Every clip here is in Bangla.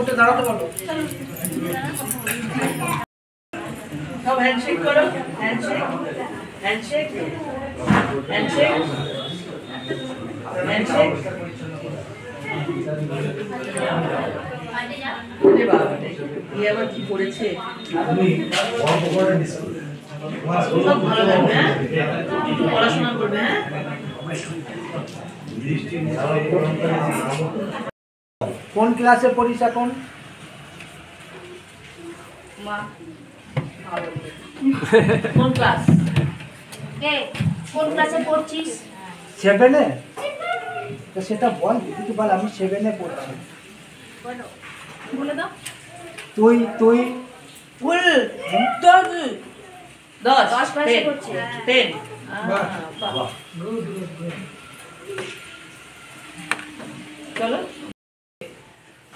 উঠে দাঁড়াতে বলো। সব হ্যান্ডশেক করো, হ্যান্ডশেক হ্যান্ডশেক হ্যান্ডশেক হ্যান্ডশেক। আবার কি করেছে? সব ভালো লাগবে। হ্যাঁ, পড়াশোনা করবে। হ্যাঁ, কোন ক্লাসে পড়িস এখন? কোন ক্লাস? কোন ক্লাসে পড়ছিস? 7-এ। তো সেটা বল, কিছু বল। আমি 7-এ পড়ছি। বলে দাও। তুই তুই ফুল 10 ক্লাসে পড়ছি। 10। চলো,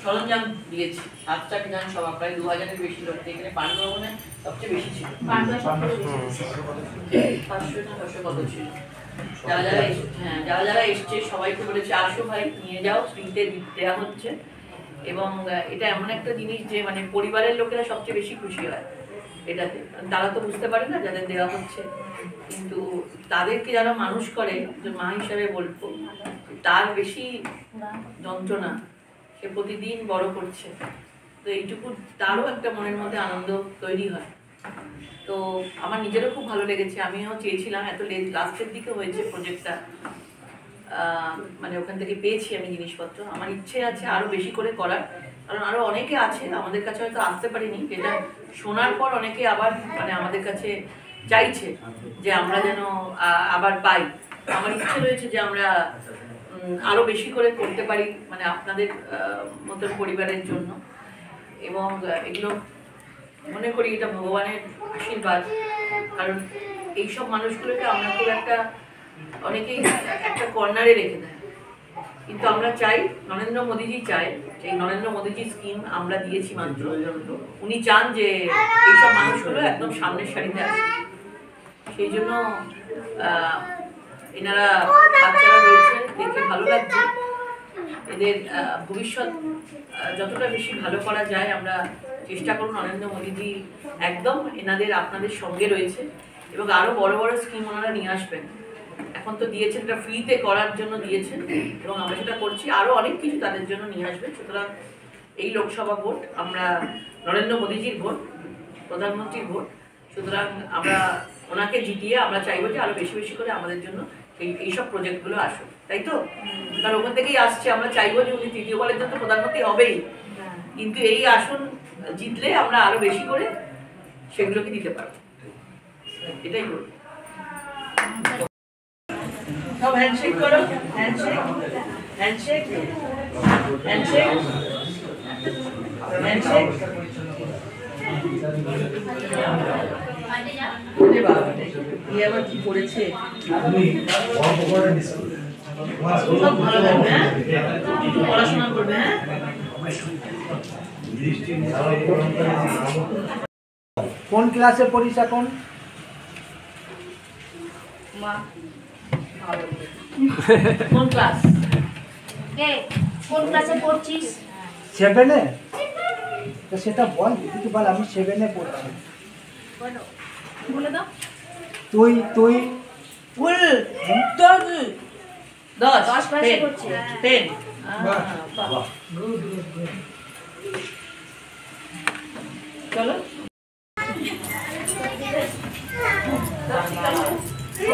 সরঞ্জাম দিয়েছি। আজটা গান সব প্রায় 2000-এর বেশি লোক এখানে। পাণ্ডবনে সবচেয়ে বেশি ছিল, 500 কত ছিল। যারা যারা এসছে সবাইকে বলেছে আসো ভাই, নিয়ে যাও, ফ্রিতে দেওয়া হচ্ছে। এবং এটা এমন একটা জিনিস যে মানে পরিবারের লোকেরা সবচেয়ে বেশি খুশি হয় এটাতে। তারা তো বুঝতে পারে না যাদের দেওয়া হচ্ছে, কিন্তু তাদেরকে যারা মানুষ করে, যে মা হিসাবে বলবো, তার বেশি যন্ত্রণা সে প্রতিদিন বড় করছে। তো এইটুকু তারও একটা মনের মধ্যে আনন্দ তৈরি হয়। তো আমার নিজেরও খুব ভালো লেগেছে। আমিও চেয়েছিলাম, এত লাস্টের দিকে হয়েছে প্রজেক্টটা, মানে ওখান থেকে পেয়েছি আমি জিনিসপত্র। আমার ইচ্ছে আছে আরও বেশি করে করার, কারণ আরও অনেকে আছে আমাদের কাছে হয়তো আসতে পারিনি, যেটা শোনার পর অনেকে আবার মানে আমাদের কাছে চাইছে যে আমরা যেন আবার পাই। আমার ইচ্ছে রয়েছে যে আমরা আরও বেশি করে করতে পারি, মানে আপনাদের মতন পরিবারের জন্য। এবং এগুলো মনে করি এটা ভগবানের আশীর্বাদ, কারণ এইসব মানুষগুলোকে আমরা খুব একটা অনেকেই একটা কর্নারে রেখে দেয়। কিন্তু আমরা চাই, নরেন্দ্র মোদীজি চায়, এই নরেন্দ্র মোদীজি স্কিম আমরা দিয়েছি মাত্র, উনি চান যে এইসব মানুষগুলো একদম সামনের সারিতে আসে। সেই জন্য এনারা বাচ্চারা রয়েছে, দেখে ভালো লাগছে। এদের ভবিষ্যৎ যতটা বেশি ভালো করা যায় আমরা চেষ্টা করুন। নরেন্দ্র মোদীজি একদম এনাদের আপনাদের সঙ্গে রয়েছে এবং আরও বড় বড় স্কিম ওনারা নিয়ে আসবেন। এখন তো দিয়েছেন, এটা ফ্রিতে করার জন্য দিয়েছেন এবং আমরা সেটা করছি। আরও অনেক কিছু তাদের জন্য নিয়ে আসবেন। সুতরাং এই লোকসভা ভোট আমরা নরেন্দ্র মোদীজির ভোট, প্রধানমন্ত্রীর ভোট। সুতরাং আমরা ওনাকে জিতিয়ে আমরা চাইবো যে আরও বেশি বেশি করে আমাদের জন্য এইসব প্রজেক্টগুলো আসুক, তাই তো? কারণ ওখান থেকেই আসছে। আমরা চাইবো যে উনি তৃতীয়বারের জন্য প্রধানমন্ত্রী হবেই, কিন্তু এই আসন জিতলে আমরা আরও বেশি করে সেগুলোকে দিতে পারবো, এটাই বলবো। সব হ্যান্ডশেক করো, হ্যান্ডশেক হ্যান্ডশেক হ্যান্ডশেক হ্যান্ডশেক। আবার কি করেছে? সব ভালো লাগবে। হ্যাঁ, পড়াশোনা করবে। হ্যাঁ, কোন ক্লাসে পড়িস এখন? কোন ক্লাস? কোন ক্লাসে পড়ছিস? 7-এ। তো সেটা বল, কিছু বল। আমি 7-এ পড়ছি। বলে দাও। তুই তুই ফুল 10 ক্লাসে পড়ছি। 10। চলো,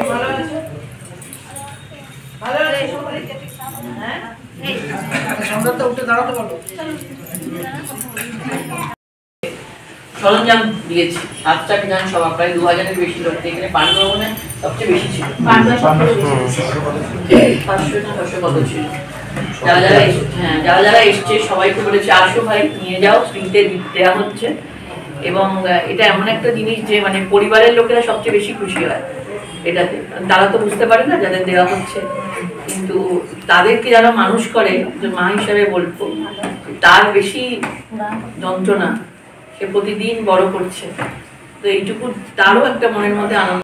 ভালো আছে, ভালো আছে। হ্যাঁ, উঠে দাঁড়াতে বলো। সরঞ্জাম দিয়েছি। আজটা গান সব প্রায় 2000-এর বেশি লোক এখানে। পাণ্ডবনে সবচেয়ে বেশি ছিল, 500 কত ছিল। যারা যারা এসছে সবাইকে বলেছে আসো ভাই, নিয়ে যাও, ফ্রিতে দেওয়া হচ্ছে। এবং এটা এমন একটা জিনিস যে মানে পরিবারের লোকেরা সবচেয়ে বেশি খুশি হয় এটাতে। তারা তো বুঝতে পারে না যাদের দেওয়া হচ্ছে, কিন্তু তাদেরকে যারা মানুষ করে, যে মা হিসাবে বলবো, তার বেশি যন্ত্রণা সে প্রতিদিন বড় করছে। তো এইটুকু তারও একটা মনের মধ্যে আনন্দ